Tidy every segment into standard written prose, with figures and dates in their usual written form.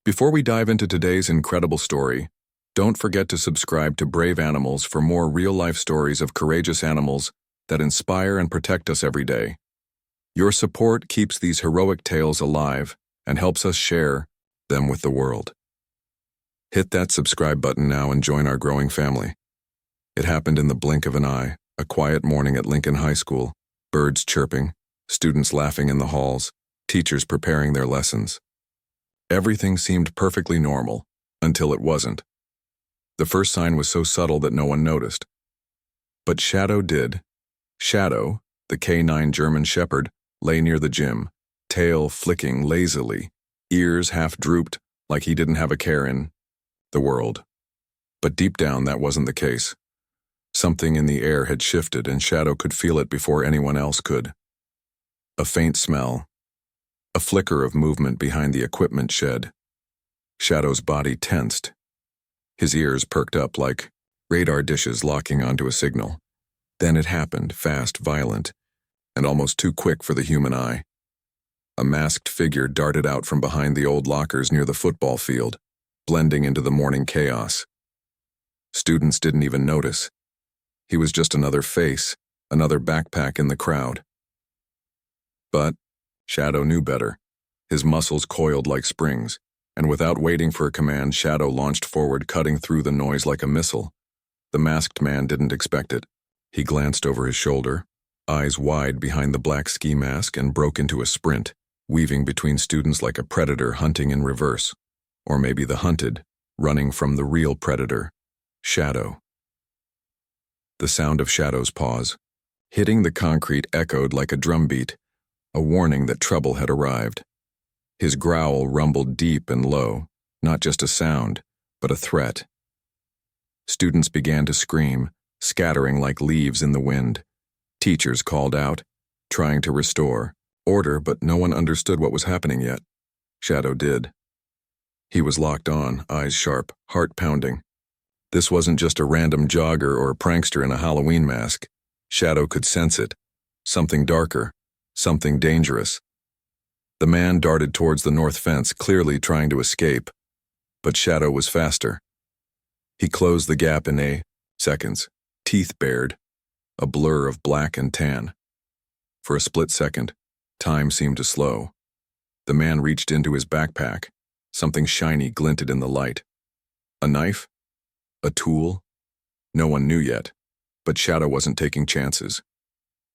Before we dive into today's incredible story, don't forget to subscribe to Brave Animals for more real-life stories of courageous animals that inspire and protect us every day. Your support keeps these heroic tales alive and helps us share them with the world. Hit that subscribe button now and join our growing family. It happened in the blink of an eye, a quiet morning at Lincoln High School, birds chirping, students laughing in the halls, teachers preparing their lessons. Everything seemed perfectly normal, until it wasn't. The first sign was so subtle that no one noticed. But Shadow did. Shadow, the K9 German Shepherd, lay near the gym, tail flicking lazily, ears half drooped like he didn't have a care in the world. But deep down that wasn't the case. Something in the air had shifted and Shadow could feel it before anyone else could. A faint smell. A flicker of movement behind the equipment shed. Shadow's body tensed. His ears perked up like radar dishes locking onto a signal. Then it happened, fast, violent, and almost too quick for the human eye. A masked figure darted out from behind the old lockers near the football field, blending into the morning chaos. Students didn't even notice. He was just another face, another backpack in the crowd. But Shadow knew better. His muscles coiled like springs, and without waiting for a command, Shadow launched forward, cutting through the noise like a missile. The masked man didn't expect it. He glanced over his shoulder, eyes wide behind the black ski mask, and broke into a sprint, weaving between students like a predator hunting in reverse. Or maybe the hunted, running from the real predator, Shadow. The sound of Shadow's paws, hitting the concrete, echoed like a drumbeat, a warning that trouble had arrived. His growl rumbled deep and low, not just a sound, but a threat. Students began to scream, scattering like leaves in the wind. Teachers called out, trying to restore order, but no one understood what was happening yet. Shadow did. He was locked on, eyes sharp, heart pounding. This wasn't just a random jogger or a prankster in a Halloween mask. Shadow could sense it. Something darker, something dangerous. The man darted towards the north fence, clearly trying to escape. But Shadow was faster. He closed the gap in seconds, teeth bared, a blur of black and tan. For a split second, time seemed to slow. The man reached into his backpack. Something shiny glinted in the light. A knife? A tool? No one knew yet, but Shadow wasn't taking chances.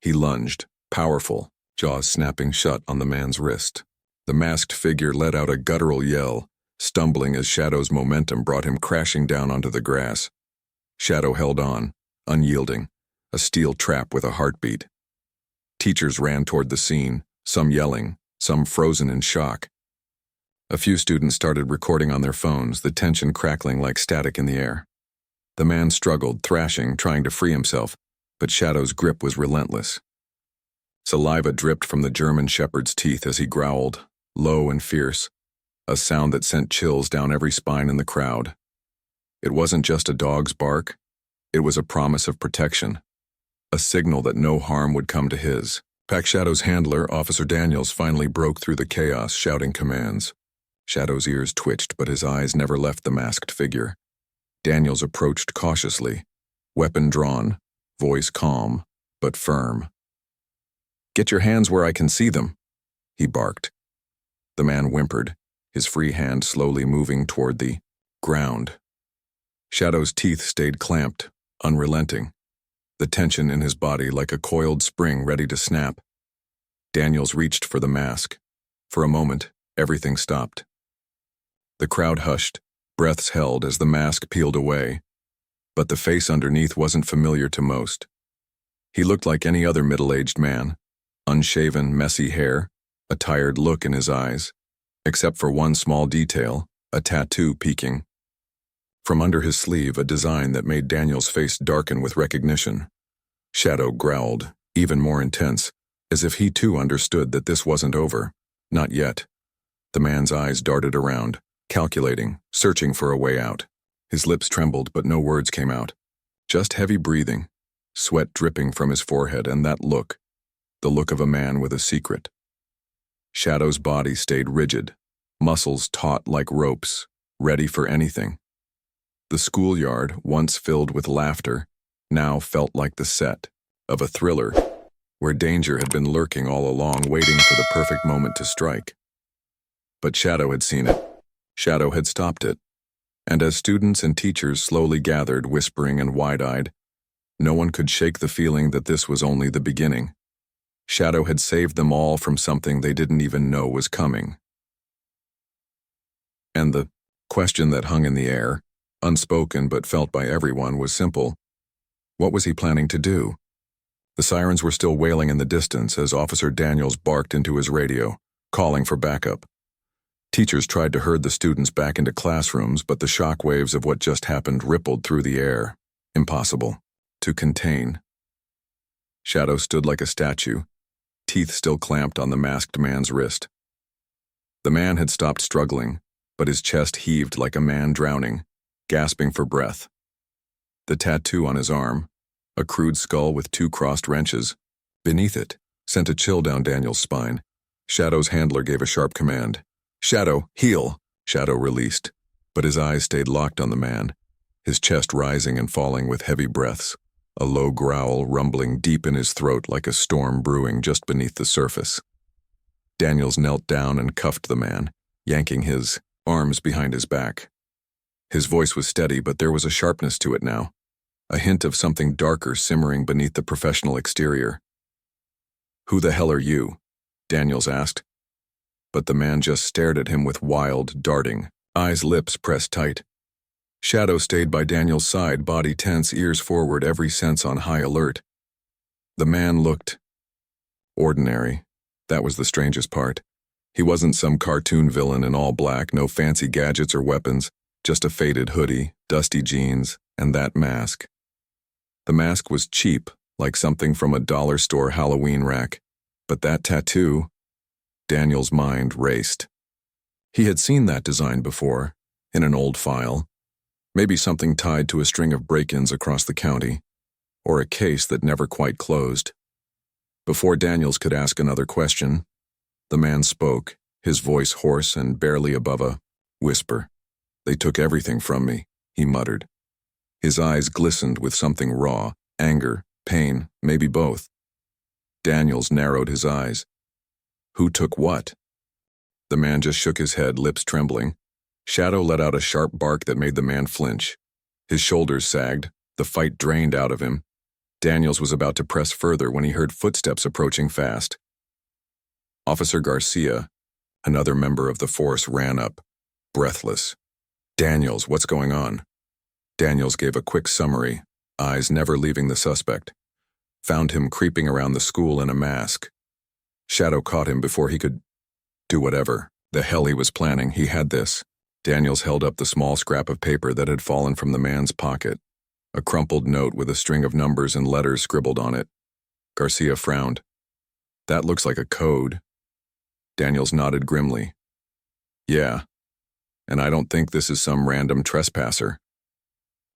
He lunged, powerful, jaws snapping shut on the man's wrist. The masked figure let out a guttural yell, stumbling as Shadow's momentum brought him crashing down onto the grass. Shadow held on, unyielding, a steel trap with a heartbeat. Teachers ran toward the scene, some yelling, some frozen in shock. A few students started recording on their phones, the tension crackling like static in the air. The man struggled, thrashing, trying to free himself, but Shadow's grip was relentless. Saliva dripped from the German Shepherd's teeth as he growled, low and fierce, a sound that sent chills down every spine in the crowd. It wasn't just a dog's bark, it was a promise of protection, a signal that no harm would come to his. Pack Shadow's handler, Officer Daniels, finally broke through the chaos, shouting commands. Shadow's ears twitched, but his eyes never left the masked figure. Daniels approached cautiously, weapon drawn, voice calm, but firm. "Get your hands where I can see them," he barked. The man whimpered, his free hand slowly moving toward the ground. Shadow's teeth stayed clamped, unrelenting, the tension in his body like a coiled spring ready to snap. Daniels reached for the mask. For a moment, everything stopped. The crowd hushed, breaths held as the mask peeled away. But the face underneath wasn't familiar to most. He looked like any other middle-aged man. Unshaven, messy hair, a tired look in his eyes, except for one small detail, a tattoo peeking. From under his sleeve, a design that made Daniel's face darken with recognition. Shadow growled, even more intense, as if he too understood that this wasn't over. Not yet. The man's eyes darted around, calculating, searching for a way out. His lips trembled, but no words came out. Just heavy breathing, sweat dripping from his forehead, and that look, the look of a man with a secret. Shadow's body stayed rigid, muscles taut like ropes, ready for anything. The schoolyard, once filled with laughter, now felt like the set of a thriller where danger had been lurking all along, waiting for the perfect moment to strike. But Shadow had seen it. Shadow had stopped it. And as students and teachers slowly gathered, whispering and wide-eyed, no one could shake the feeling that this was only the beginning. Shadow had saved them all from something they didn't even know was coming. And the question that hung in the air, unspoken but felt by everyone, was simple. What was he planning to do? The sirens were still wailing in the distance as Officer Daniels barked into his radio, calling for backup. Teachers tried to herd the students back into classrooms, but the shock waves of what just happened rippled through the air. Impossible to contain. Shadow stood like a statue, teeth still clamped on the masked man's wrist. The man had stopped struggling, but his chest heaved like a man drowning, gasping for breath. The tattoo on his arm, a crude skull with 2 crossed wrenches, beneath it, sent a chill down Daniel's spine. Shadow's handler gave a sharp command. "Shadow, heal!" Shadow released, but his eyes stayed locked on the man, his chest rising and falling with heavy breaths, a low growl rumbling deep in his throat like a storm brewing just beneath the surface. Daniels knelt down and cuffed the man, yanking his arms behind his back. His voice was steady, but there was a sharpness to it now, a hint of something darker simmering beneath the professional exterior. "Who the hell are you?" Daniels asked. But the man just stared at him with wild, darting eyes, lips pressed tight. Shadow stayed by Daniel's side, body tense, ears forward, every sense on high alert. The man looked ordinary. That was the strangest part. He wasn't some cartoon villain in all black, no fancy gadgets or weapons, just a faded hoodie, dusty jeans, and that mask. The mask was cheap, like something from a dollar store Halloween rack. But that tattoo... Daniel's mind raced. He had seen that design before, in an old file. Maybe something tied to a string of break-ins across the county, or a case that never quite closed. Before Daniels could ask another question, the man spoke, his voice hoarse and barely above a whisper. "They took everything from me," he muttered. His eyes glistened with something raw, anger, pain, maybe both. Daniels narrowed his eyes. "Who took what?" The man just shook his head, lips trembling. Shadow let out a sharp bark that made the man flinch. His shoulders sagged, the fight drained out of him. Daniels was about to press further when he heard footsteps approaching fast. Officer Garcia, another member of the force, ran up, breathless. "Daniels, what's going on?" Daniels gave a quick summary, eyes never leaving the suspect. "Found him creeping around the school in a mask." Shadow caught him before he could do whatever the hell he was planning. He had this. Daniels held up the small scrap of paper that had fallen from the man's pocket, a crumpled note with a string of numbers and letters scribbled on it. Garcia frowned. "That looks like a code." Daniels nodded grimly. "Yeah, and I don't think this is some random trespasser."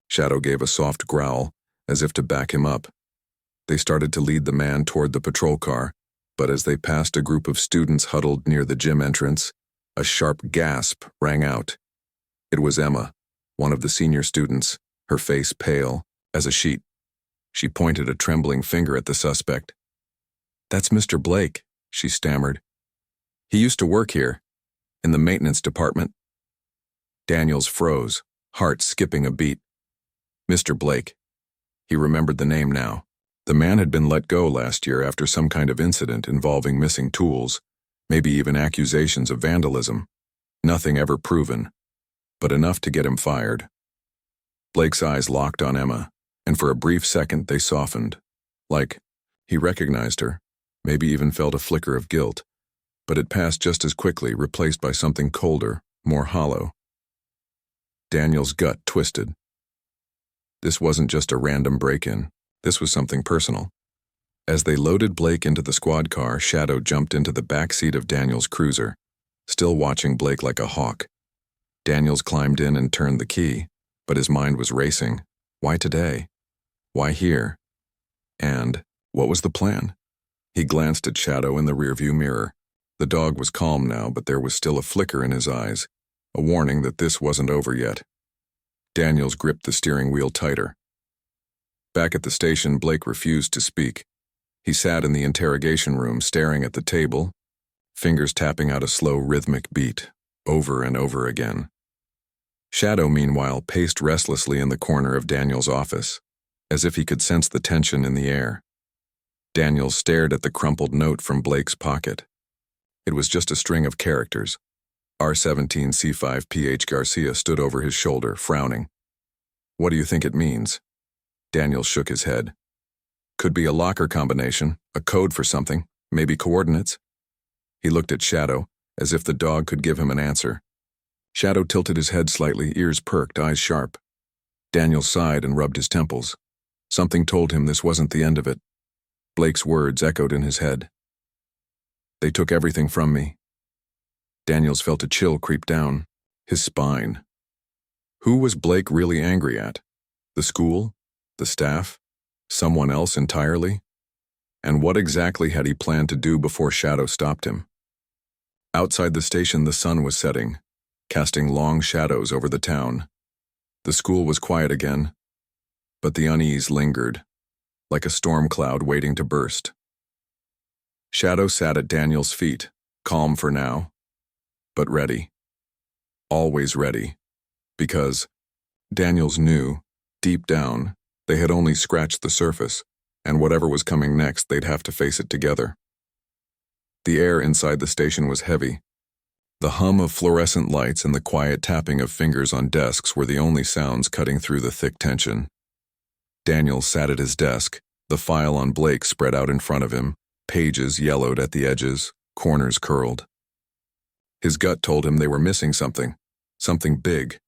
Shadow gave a soft growl, as if to back him up. They started to lead the man toward the patrol car, but as they passed a group of students huddled near the gym entrance, a sharp gasp rang out. It was Emma, one of the senior students, her face pale as a sheet. She pointed a trembling finger at the suspect. "That's Mr. Blake," she stammered. "He used to work here, in the maintenance department." Daniels froze, heart skipping a beat. Mr. Blake. He remembered the name now. The man had been let go last year after some kind of incident involving missing tools, maybe even accusations of vandalism. Nothing ever proven, but enough to get him fired. Blake's eyes locked on Emma, and for a brief second they softened. Like, he recognized her, maybe even felt a flicker of guilt, but it passed just as quickly, replaced by something colder, more hollow. Daniel's gut twisted. This wasn't just a random break-in. This was something personal. As they loaded Blake into the squad car, Shadow jumped into the back seat of Daniel's cruiser, still watching Blake like a hawk. Daniels climbed in and turned the key, but his mind was racing. Why today? Why here? And what was the plan? He glanced at Shadow in the rearview mirror. The dog was calm now, but there was still a flicker in his eyes, a warning that this wasn't over yet. Daniels gripped the steering wheel tighter. Back at the station, Blake refused to speak. He sat in the interrogation room, staring at the table, fingers tapping out a slow, rhythmic beat, over and over again. Shadow, meanwhile, paced restlessly in the corner of Daniels' office, as if he could sense the tension in the air. Daniels stared at the crumpled note from Blake's pocket. It was just a string of characters. R17C5PH Garcia stood over his shoulder, frowning. "What do you think it means?" Daniels shook his head. "Could be a locker combination, a code for something, maybe coordinates." He looked at Shadow, as if the dog could give him an answer. Shadow tilted his head slightly, ears perked, eyes sharp. Daniels sighed and rubbed his temples. Something told him this wasn't the end of it. Blake's words echoed in his head. "They took everything from me." Daniels felt a chill creep down his spine. Who was Blake really angry at? The school? The staff? Someone else entirely? And what exactly had he planned to do before Shadow stopped him? Outside the station, the sun was setting, casting long shadows over the town. The school was quiet again, but the unease lingered, like a storm cloud waiting to burst. Shadow sat at Daniel's feet, calm for now, but ready. Always ready, because Daniels knew, deep down, they had only scratched the surface, and whatever was coming next, they'd have to face it together. The air inside the station was heavy. The hum of fluorescent lights and the quiet tapping of fingers on desks were the only sounds cutting through the thick tension. Daniels sat at his desk, the file on Blake spread out in front of him, pages yellowed at the edges, corners curled. His gut told him they were missing something big.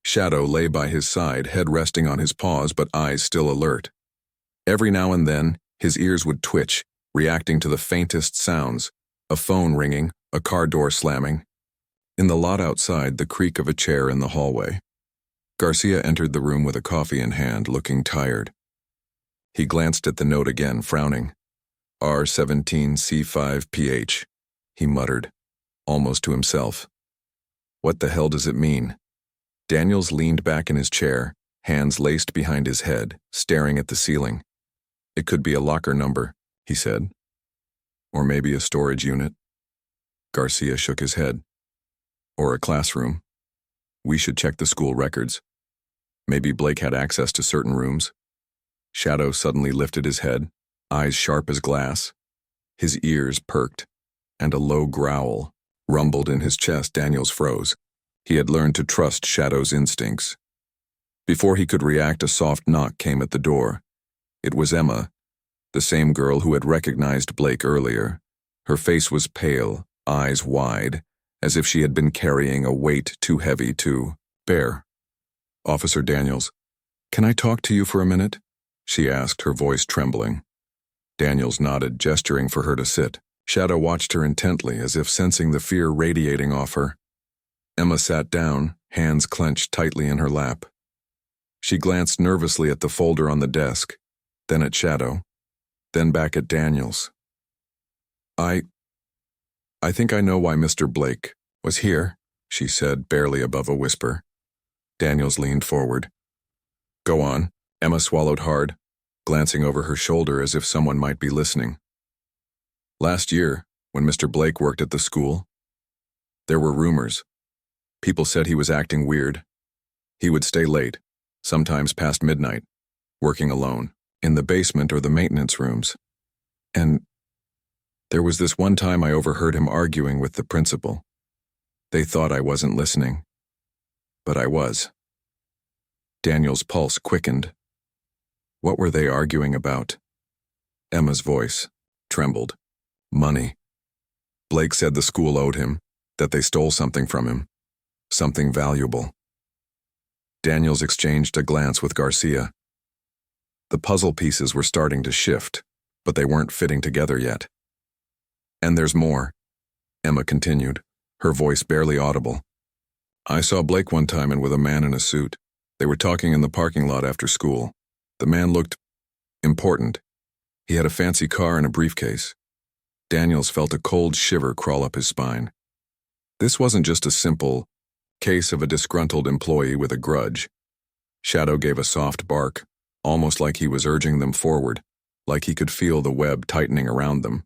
Shadow lay by his side, head resting on his paws but eyes still alert. Every now and then, his ears would twitch, reacting to the faintest sounds, a phone ringing, a car door slamming. In the lot outside, the creak of a chair in the hallway. Garcia entered the room with a coffee in hand, looking tired. He glanced at the note again, frowning. R17C5PH, he muttered, almost to himself. What the hell does it mean? Daniels leaned back in his chair, hands laced behind his head, staring at the ceiling. It could be a locker number, he said. Or maybe a storage unit. Garcia shook his head. Or a classroom. We should check the school records. Maybe Blake had access to certain rooms. Shadow suddenly lifted his head, eyes sharp as glass. His ears perked, and a low growl rumbled in his chest. Daniels froze. He had learned to trust Shadow's instincts. Before he could react, a soft knock came at the door. It was Emma, the same girl who had recognized Blake earlier. Her face was pale, eyes wide, as if she had been carrying a weight too heavy to bear. "Officer Daniels, can I talk to you for a minute?" she asked, her voice trembling. Daniels nodded, gesturing for her to sit. Shadow watched her intently, as if sensing the fear radiating off her. Emma sat down, hands clenched tightly in her lap. She glanced nervously at the folder on the desk, then at Shadow, then back at Daniels. I think I know why Mr. Blake was here," she said, barely above a whisper. Daniels leaned forward. "Go on." Emma swallowed hard, glancing over her shoulder as if someone might be listening. "Last year, when Mr. Blake worked at the school, there were rumors. People said he was acting weird. He would stay late, sometimes past midnight, working alone, in the basement or the maintenance rooms. And there was this one time I overheard him arguing with the principal. They thought I wasn't listening, but I was." Daniel's pulse quickened. What were they arguing about? Emma's voice trembled. Money. Blake said the school owed him, that they stole something from him. Something valuable. Daniels exchanged a glance with Garcia. The puzzle pieces were starting to shift, but they weren't fitting together yet. "And there's more," Emma continued, her voice barely audible. "I saw Blake one time and with a man in a suit. They were talking in the parking lot after school. The man looked important. He had a fancy car and a briefcase. Daniels felt a cold shiver crawl up his spine. This wasn't just a simple case of a disgruntled employee with a grudge. Shadow gave a soft bark, almost like he was urging them forward, like he could feel the web tightening around them.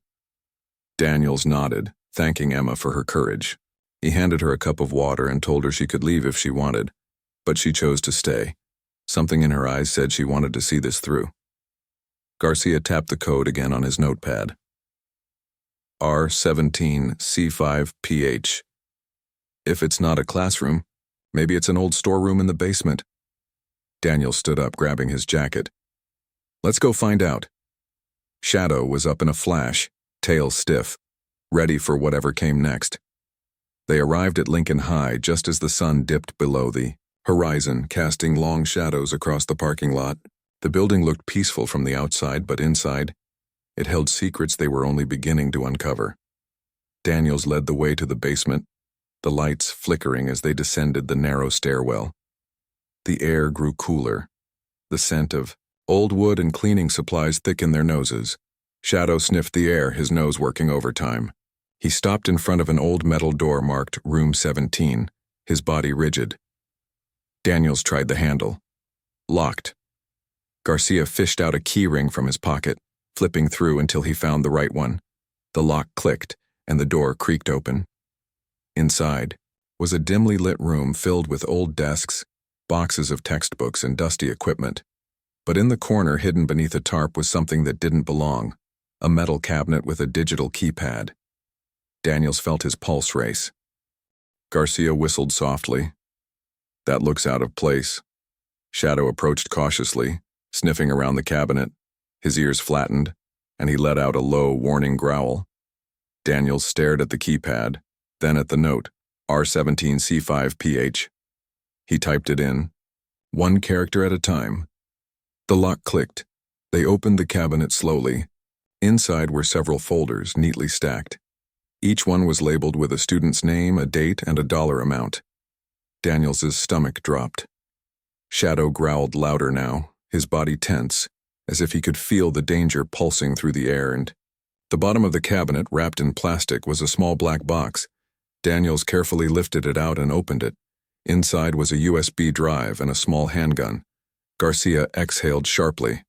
Daniels nodded, thanking Emma for her courage. He handed her a cup of water and told her she could leave if she wanted, but she chose to stay. Something in her eyes said she wanted to see this through. Garcia tapped the code again on his notepad. R17C5PH. If it's not a classroom, maybe it's an old storeroom in the basement. Daniel stood up, grabbing his jacket. Let's go find out. Shadow was up in a flash, tail stiff, ready for whatever came next. They arrived at Lincoln High just as the sun dipped below the horizon, casting long shadows across the parking lot. The building looked peaceful from the outside, but inside, it held secrets they were only beginning to uncover. Daniels led the way to the basement, the lights flickering as they descended the narrow stairwell. The air grew cooler. The scent of old wood and cleaning supplies thickened their noses. Shadow sniffed the air, his nose working overtime. He stopped in front of an old metal door marked Room 17, his body rigid. Daniels tried the handle. Locked. Garcia fished out a key ring from his pocket, flipping through until he found the right one. The lock clicked, and the door creaked open. Inside was a dimly lit room filled with old desks, boxes of textbooks, and dusty equipment. But in the corner, hidden beneath a tarp, was something that didn't belong, a metal cabinet with a digital keypad. Daniels felt his pulse race. Garcia whistled softly. That looks out of place. Shadow approached cautiously, sniffing around the cabinet. His ears flattened, and he let out a low, warning growl. Daniels stared at the keypad, then at the note, R17C5PH. He typed it in, one character at a time. The lock clicked. They opened the cabinet slowly. Inside were several folders, neatly stacked. Each one was labeled with a student's name, a date, and a dollar amount. Daniels's stomach dropped. Shadow growled louder now, his body tense, as if he could feel the danger pulsing through the air, and the bottom of the cabinet, wrapped in plastic, was a small black box. Daniels carefully lifted it out and opened it. Inside was a USB drive and a small handgun. Garcia exhaled sharply.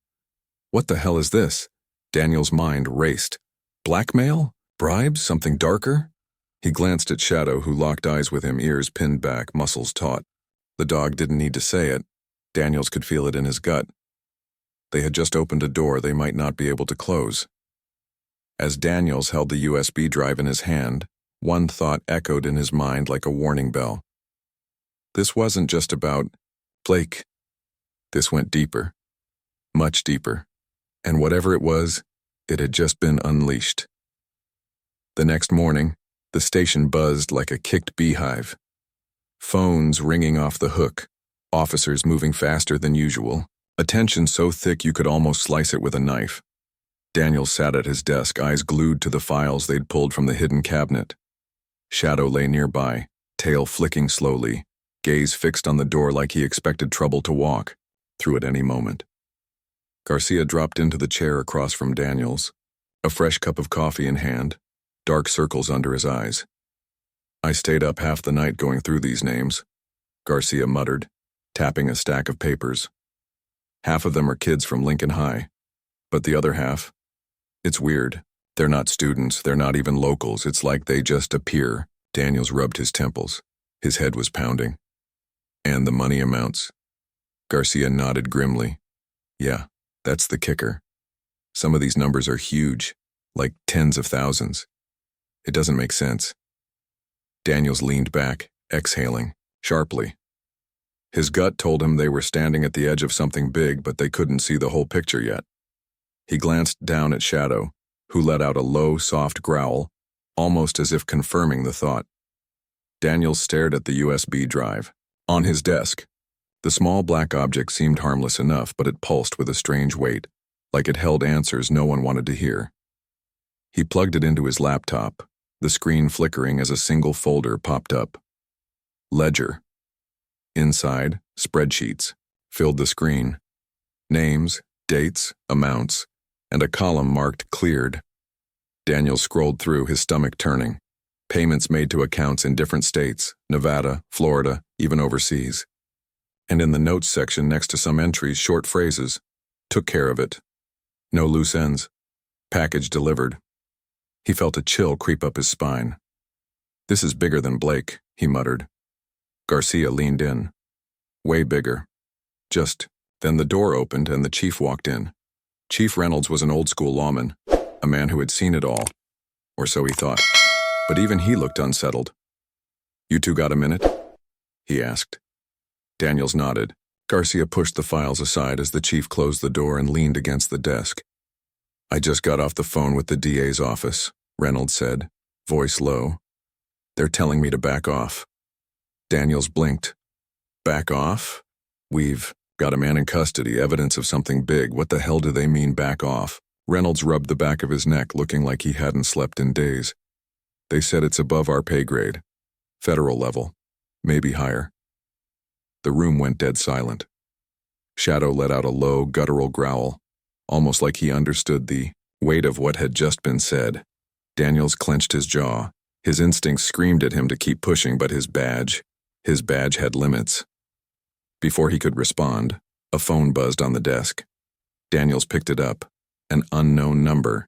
What the hell is this? Daniel's mind raced. Blackmail? Bribes? Something darker? He glanced at Shadow, who locked eyes with him, ears pinned back, muscles taut. The dog didn't need to say it. Daniels could feel it in his gut. They had just opened a door they might not be able to close. As Daniels held the USB drive in his hand, one thought echoed in his mind like a warning bell. This wasn't just about Blake. This went deeper, much deeper, and whatever it was, it had just been unleashed. The next morning, the station buzzed like a kicked beehive. Phones ringing off the hook, officers moving faster than usual, attention so thick you could almost slice it with a knife. Daniel sat at his desk, eyes glued to the files they'd pulled from the hidden cabinet. Shadow lay nearby, tail flicking slowly, gaze fixed on the door like he expected trouble to walk through at any moment. Garcia dropped into the chair across from Daniels, a fresh cup of coffee in hand, dark circles under his eyes. I stayed up half the night going through these names, Garcia muttered, tapping a stack of papers. Half of them are kids from Lincoln High, but the other half, it's weird. They're not students, they're not even locals, it's like they just appear. Daniels rubbed his temples. His head was pounding. And the money amounts? Garcia nodded grimly. Yeah, that's the kicker. Some of these numbers are huge, like tens of thousands. It doesn't make sense. Daniels leaned back, exhaling, sharply. His gut told him they were standing at the edge of something big, but they couldn't see the whole picture yet. He glanced down at Shadow, who let out a low, soft growl, almost as if confirming the thought. Daniels stared at the USB drive. On his desk, the small black object seemed harmless enough, but it pulsed with a strange weight, like it held answers no one wanted to hear. He plugged it into his laptop, the screen flickering as a single folder popped up. Ledger. Inside, spreadsheets filled the screen. Names, dates, amounts, and a column marked cleared. Daniel scrolled through, his stomach turning. Payments made to accounts in different states, Nevada, Florida, even overseas. And in the notes section next to some entries, short phrases. Took care of it. No loose ends. Package delivered. He felt a chill creep up his spine. This is bigger than Blake, he muttered. Garcia leaned in. Way bigger. Then the door opened and the chief walked in. Chief Reynolds was an old-school lawman, a man who had seen it all. Or so he thought. But even he looked unsettled. You two got a minute? He asked. Daniels nodded. Garcia pushed the files aside as the chief closed the door and leaned against the desk. I just got off the phone with the DA's office, Reynolds said, voice low. They're telling me to back off. Daniels blinked. Back off? We've got a man in custody, evidence of something big. What the hell do they mean, back off? Reynolds rubbed the back of his neck, looking like he hadn't slept in days. They said it's above our pay grade. Federal level. Maybe higher. The room went dead silent. Shadow let out a low, guttural growl, almost like he understood the weight of what had just been said. Daniels clenched his jaw. His instincts screamed at him to keep pushing, but his badge had limits. Before he could respond, a phone buzzed on the desk. Daniels picked it up. An unknown number.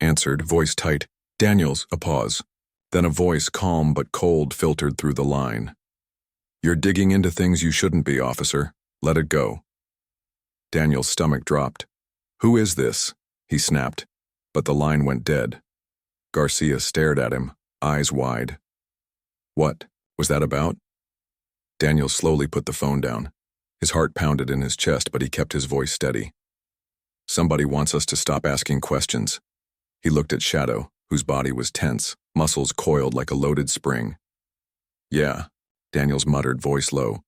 Answered, voice tight. Daniels, a pause. Then a voice, calm but cold, filtered through the line. You're digging into things you shouldn't be, officer. Let it go. Daniels' stomach dropped. Who is this? He snapped, but the line went dead. Garcia stared at him, eyes wide. What was that about? Daniels slowly put the phone down. His heart pounded in his chest, but he kept his voice steady. Somebody wants us to stop asking questions. He looked at Shadow, whose body was tense, muscles coiled like a loaded spring. Yeah, Daniels muttered, voice low.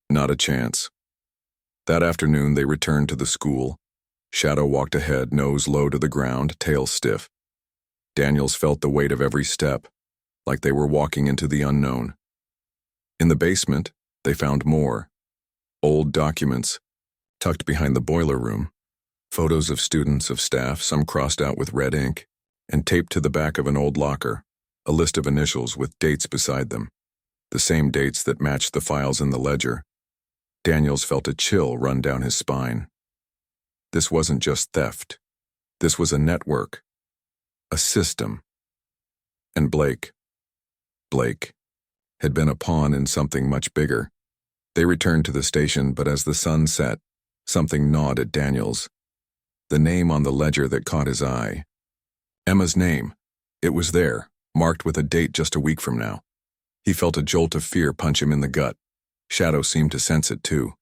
Not a chance. That afternoon they returned to the school. Shadow walked ahead, nose low to the ground, tail stiff. Daniels felt the weight of every step, like they were walking into the unknown. In the basement, they found more. Old documents, tucked behind the boiler room. Photos of students, of staff, some crossed out with red ink, and taped to the back of an old locker, a list of initials with dates beside them. The same dates that matched the files in the ledger. Daniels felt a chill run down his spine. This wasn't just theft. This was a network. A system. And Blake had been a pawn in something much bigger. They returned to the station, but as the sun set, something gnawed at Daniels. The name on the ledger that caught his eye. Emma's name. It was there, marked with a date just a week from now. He felt a jolt of fear punch him in the gut. Shadow seemed to sense it too.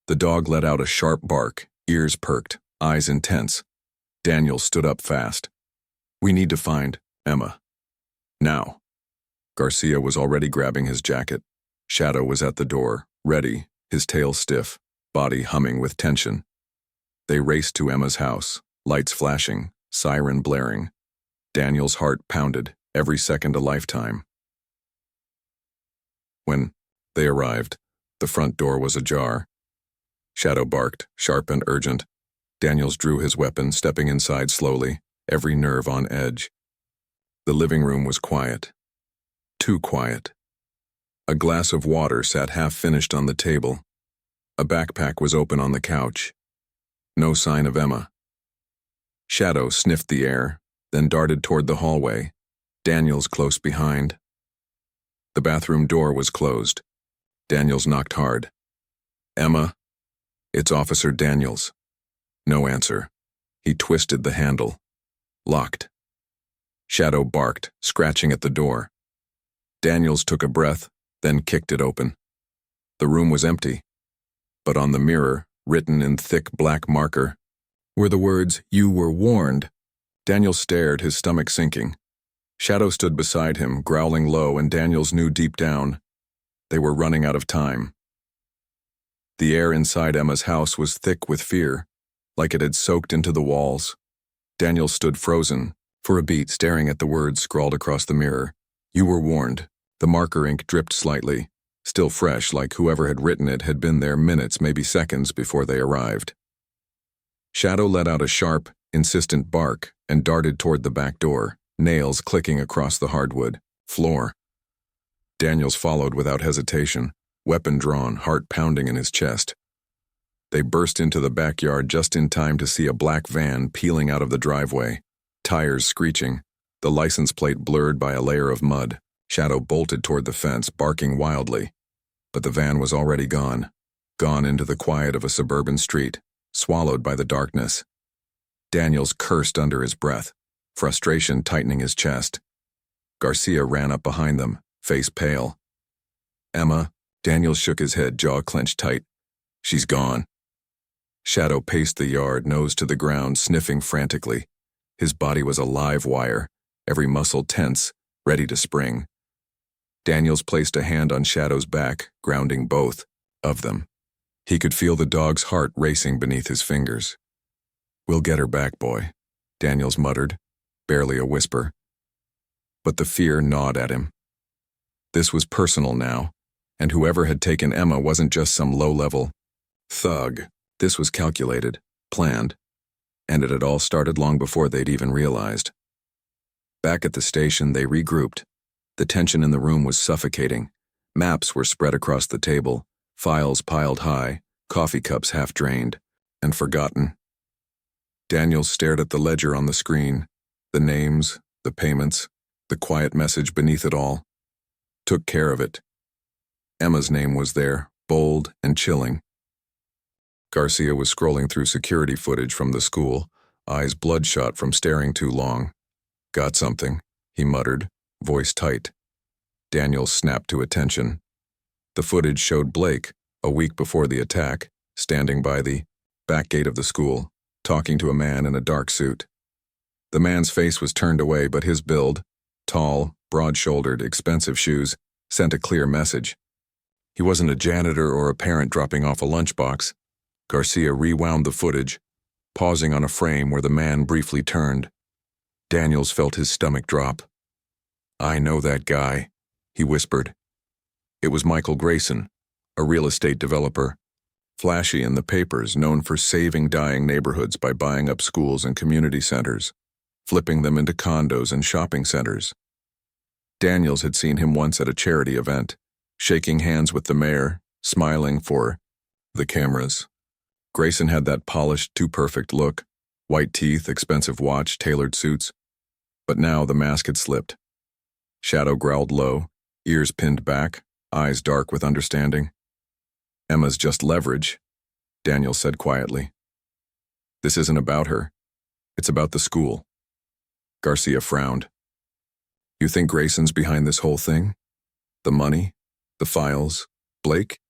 The dog let out a sharp bark, ears perked, eyes intense. Daniel stood up fast. We need to find Emma. Now. Garcia was already grabbing his jacket. Shadow was at the door, ready, his tail stiff, body humming with tension. They raced to Emma's house, lights flashing, siren blaring. Daniel's heart pounded, every second a lifetime. When they arrived, the front door was ajar. Shadow barked, sharp and urgent. Daniels drew his weapon, stepping inside slowly, every nerve on edge. The living room was quiet. Too quiet. A glass of water sat half-finished on the table. A backpack was open on the couch. No sign of Emma. Shadow sniffed the air, then darted toward the hallway, Daniels close behind. The bathroom door was closed. Daniels knocked hard. Emma? It's Officer Daniels. No answer. He twisted the handle. Locked. Shadow barked, scratching at the door. Daniels took a breath, then kicked it open. The room was empty, but on the mirror, written in thick black marker, were the words, "You were warned." Daniels stared, his stomach sinking. Shadow stood beside him, growling low, and Daniels knew deep down they were running out of time. The air inside Emma's house was thick with fear, like it had soaked into the walls. Daniels stood frozen, for a beat, staring at the words scrawled across the mirror. You were warned. The marker ink dripped slightly, still fresh, like whoever had written it had been there minutes, maybe seconds before they arrived. Shadow let out a sharp, insistent bark, and darted toward the back door, nails clicking across the hardwood floor. Daniels followed without hesitation, weapon drawn, heart pounding in his chest. They burst into the backyard just in time to see a black van peeling out of the driveway, tires screeching, the license plate blurred by a layer of mud. Shadow bolted toward the fence, barking wildly. But the van was already gone into the quiet of a suburban street, swallowed by the darkness. Daniels cursed under his breath, frustration tightening his chest. Garcia ran up behind them, face pale. Emma, Daniels shook his head, jaw clenched tight. She's gone. Shadow paced the yard, nose to the ground, sniffing frantically. His body was a live wire, every muscle tense, ready to spring. Daniels placed a hand on Shadow's back, grounding both of them. He could feel the dog's heart racing beneath his fingers. "We'll get her back, boy," Daniels muttered, barely a whisper. But the fear gnawed at him. This was personal now, and whoever had taken Emma wasn't just some low-level thug. This was calculated, planned, and it had all started long before they'd even realized. Back at the station, they regrouped. The tension in the room was suffocating. Maps were spread across the table, files piled high, coffee cups half drained, and forgotten. Daniels stared at the ledger on the screen, the names, the payments, the quiet message beneath it all. Took care of it. Emma's name was there, bold and chilling. Garcia was scrolling through security footage from the school, eyes bloodshot from staring too long. "Got something," he muttered, voice tight. Daniels snapped to attention. The footage showed Blake, a week before the attack, standing by the back gate of the school, talking to a man in a dark suit. The man's face was turned away, but his build, tall, broad-shouldered, expensive shoes, sent a clear message. He wasn't a janitor or a parent dropping off a lunchbox. Garcia rewound the footage, pausing on a frame where the man briefly turned. Daniels felt his stomach drop. "I know that guy," he whispered. It was Michael Grayson, a real estate developer, flashy in the papers, known for saving dying neighborhoods by buying up schools and community centers, flipping them into condos and shopping centers. Daniels had seen him once at a charity event, shaking hands with the mayor, smiling for the cameras. Grayson had that polished, too-perfect look, white teeth, expensive watch, tailored suits. But now the mask had slipped. Shadow growled low, ears pinned back, eyes dark with understanding. "Emma's just leverage," Daniels said quietly. "This isn't about her. It's about the school." Garcia frowned. "You think Grayson's behind this whole thing? The money? The files? Blake?"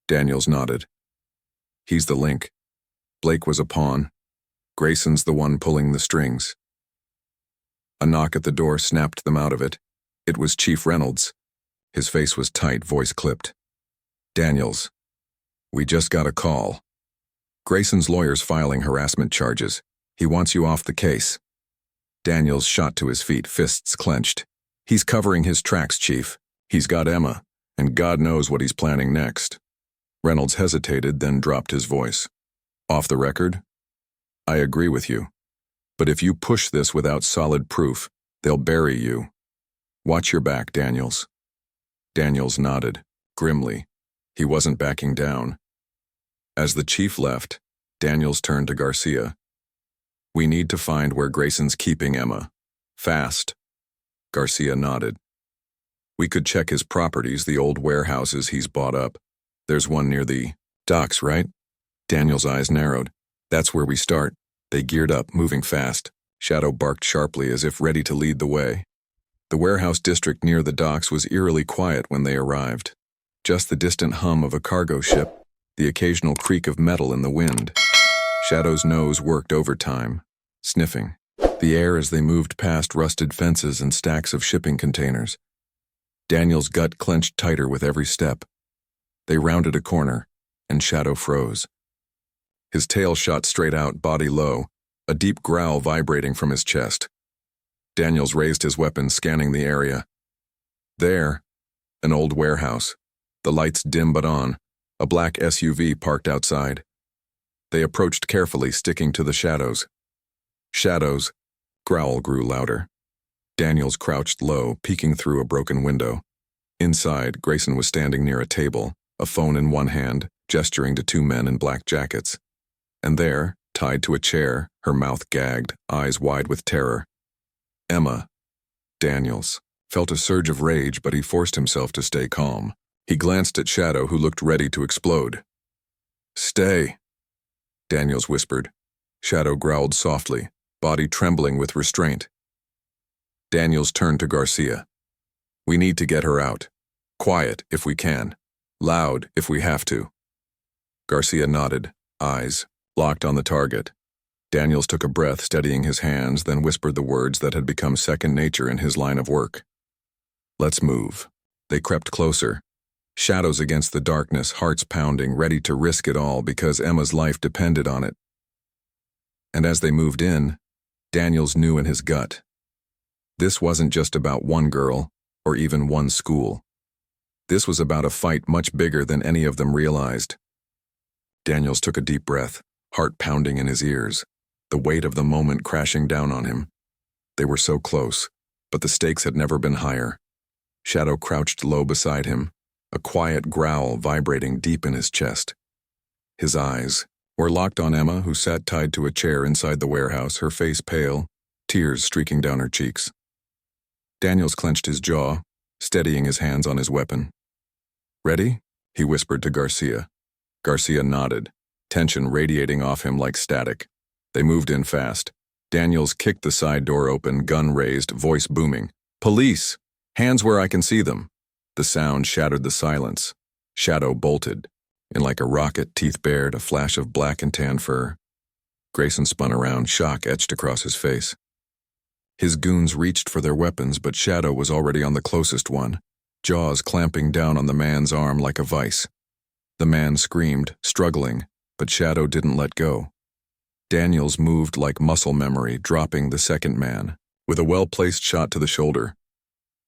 Daniels nodded. "He's the link. Blake was a pawn. Grayson's the one pulling the strings." A knock at the door snapped them out of it. It was Chief Reynolds. His face was tight, voice clipped. "Daniels, we just got a call. Grayson's lawyer's filing harassment charges. He wants you off the case." Daniels shot to his feet, fists clenched. "He's covering his tracks, Chief. He's got Emma, and God knows what he's planning next." Reynolds hesitated, then dropped his voice. "Off the record? I agree with you. But if you push this without solid proof, they'll bury you. Watch your back, Daniels." Daniels nodded, grimly. He wasn't backing down. As the chief left, Daniels turned to Garcia. "We need to find where Grayson's keeping Emma. Fast." Garcia nodded. "We could check his properties, the old warehouses he's bought up. There's one near the docks, right?" Daniels' eyes narrowed. "That's where we start." They geared up, moving fast. Shadow barked sharply as if ready to lead the way. The warehouse district near the docks was eerily quiet when they arrived. Just the distant hum of a cargo ship, the occasional creak of metal in the wind. Shadow's nose worked overtime, sniffing the air as they moved past rusted fences and stacks of shipping containers. Daniel's gut clenched tighter with every step. They rounded a corner, and Shadow froze. His tail shot straight out, body low, a deep growl vibrating from his chest. Daniels raised his weapon, scanning the area. There, an old warehouse, the lights dim but on, a black SUV parked outside. They approached carefully, sticking to the shadows. Shadows, Growl grew louder. Daniels crouched low, peeking through a broken window. Inside, Grayson was standing near a table, a phone in one hand, gesturing to two men in black jackets. And there, tied to a chair, her mouth gagged, eyes wide with terror, Emma. Daniels felt a surge of rage, but he forced himself to stay calm. He glanced at Shadow, who looked ready to explode. "Stay," Daniels whispered. Shadow growled softly, body trembling with restraint. Daniels turned to Garcia. "We need to get her out. Quiet, if we can. Loud, if we have to." Garcia nodded, eyes locked on the target. Daniels took a breath, steadying his hands, then whispered the words that had become second nature in his line of work. "Let's move." They crept closer, shadows against the darkness, hearts pounding, ready to risk it all because Emma's life depended on it. And as they moved in, Daniels knew in his gut, this wasn't just about one girl or even one school. This was about a fight much bigger than any of them realized. Daniels took a deep breath, heart pounding in his ears, the weight of the moment crashing down on him. They were so close, but the stakes had never been higher. Shadow crouched low beside him, a quiet growl vibrating deep in his chest. His eyes were locked on Emma, who sat tied to a chair inside the warehouse, her face pale, tears streaking down her cheeks. Daniels clenched his jaw, steadying his hands on his weapon. "Ready?" he whispered to Garcia. Garcia nodded, tension radiating off him like static. They moved in fast. Daniels kicked the side door open, gun raised, voice booming. "Police! Hands where I can see them!" The sound shattered the silence. Shadow bolted. In like a rocket, teeth bared, a flash of black and tan fur. Grayson spun around, shock etched across his face. His goons reached for their weapons, but Shadow was already on the closest one, jaws clamping down on the man's arm like a vice. The man screamed, struggling, but Shadow didn't let go. Daniels moved like muscle memory, dropping the second man, with a well-placed shot to the shoulder.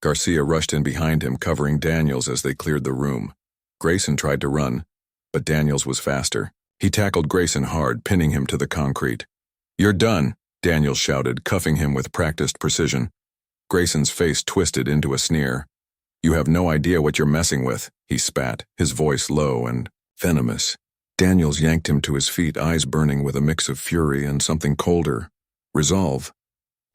Garcia rushed in behind him, covering Daniels as they cleared the room. Grayson tried to run, but Daniels was faster. He tackled Grayson hard, pinning him to the concrete. "You're done," Daniels shouted, cuffing him with practiced precision. Grayson's face twisted into a sneer. "You have no idea what you're messing with," he spat, his voice low and venomous. Daniels yanked him to his feet, eyes burning with a mix of fury and something colder. "Resolve.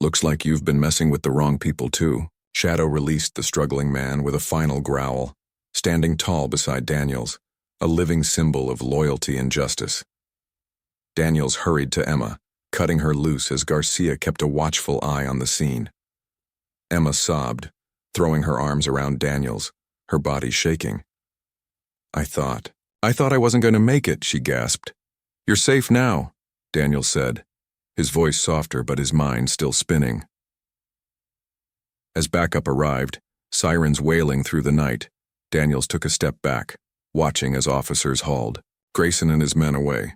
Looks like you've been messing with the wrong people too." Shadow released the struggling man with a final growl, standing tall beside Daniels, a living symbol of loyalty and justice. Daniels hurried to Emma, cutting her loose as Garcia kept a watchful eye on the scene. Emma sobbed, throwing her arms around Daniels, her body shaking. I thought I wasn't going to make it," she gasped. "You're safe now," Daniels said, his voice softer but his mind still spinning. As backup arrived, sirens wailing through the night, Daniels took a step back, watching as officers hauled Grayson and his men away.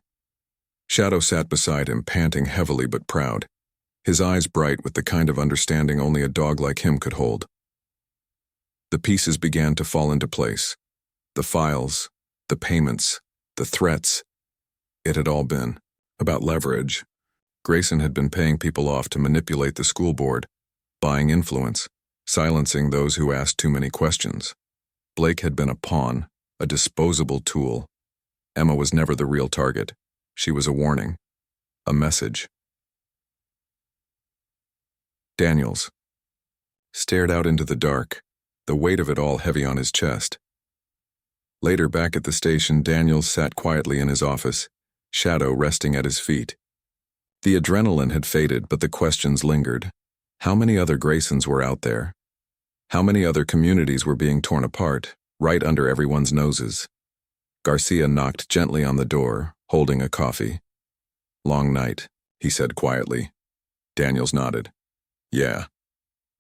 Shadow sat beside him, panting heavily but proud, his eyes bright with the kind of understanding only a dog like him could hold. The pieces began to fall into place. The files, the payments, the threats. It had all been about leverage. Grayson had been paying people off to manipulate the school board, buying influence, silencing those who asked too many questions. Blake had been a pawn, a disposable tool. Emma was never the real target. She was a warning, a message. Daniels stared out into the dark, the weight of it all heavy on his chest. Later, back at the station, Daniels sat quietly in his office, Shadow resting at his feet. The adrenaline had faded, but the questions lingered. How many other Graysons were out there? How many other communities were being torn apart, right under everyone's noses? Garcia knocked gently on the door, holding a coffee. "Long night," he said quietly. Daniels nodded. "Yeah,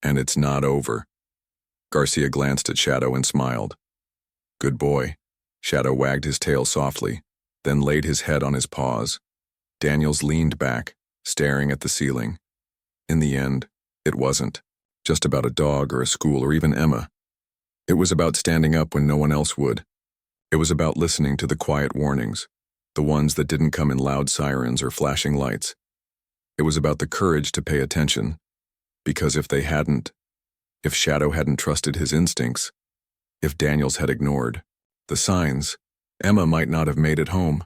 and it's not over." Garcia glanced at Shadow and smiled. "Good boy." Shadow wagged his tail softly, then laid his head on his paws. Daniels leaned back, staring at the ceiling. In the end, it wasn't just about a dog or a school or even Emma. It was about standing up when no one else would. It was about listening to the quiet warnings, the ones that didn't come in loud sirens or flashing lights. It was about the courage to pay attention, Because if Shadow hadn't trusted his instincts, if Daniels had ignored the signs, Emma might not have made it home.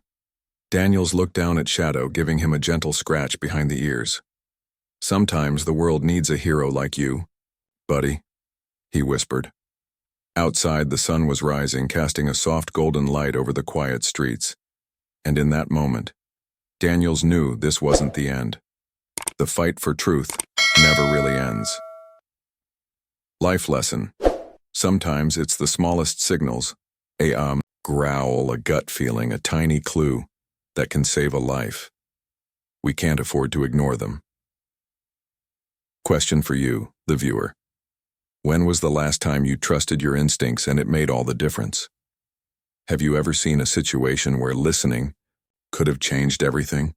Daniels looked down at Shadow, giving him a gentle scratch behind the ears. Sometimes the world needs a hero like you, buddy, he whispered. Outside, the sun was rising, casting a soft golden light over the quiet streets. And in that moment, Daniels knew this wasn't the end. The fight for truth never really ends. Life lesson. Sometimes it's the smallest signals, a growl, a gut feeling, a tiny clue, that can save a life. We can't afford to ignore them. Question for you, the viewer. When was the last time you trusted your instincts and it made all the difference? Have you ever seen a situation where listening could have changed everything?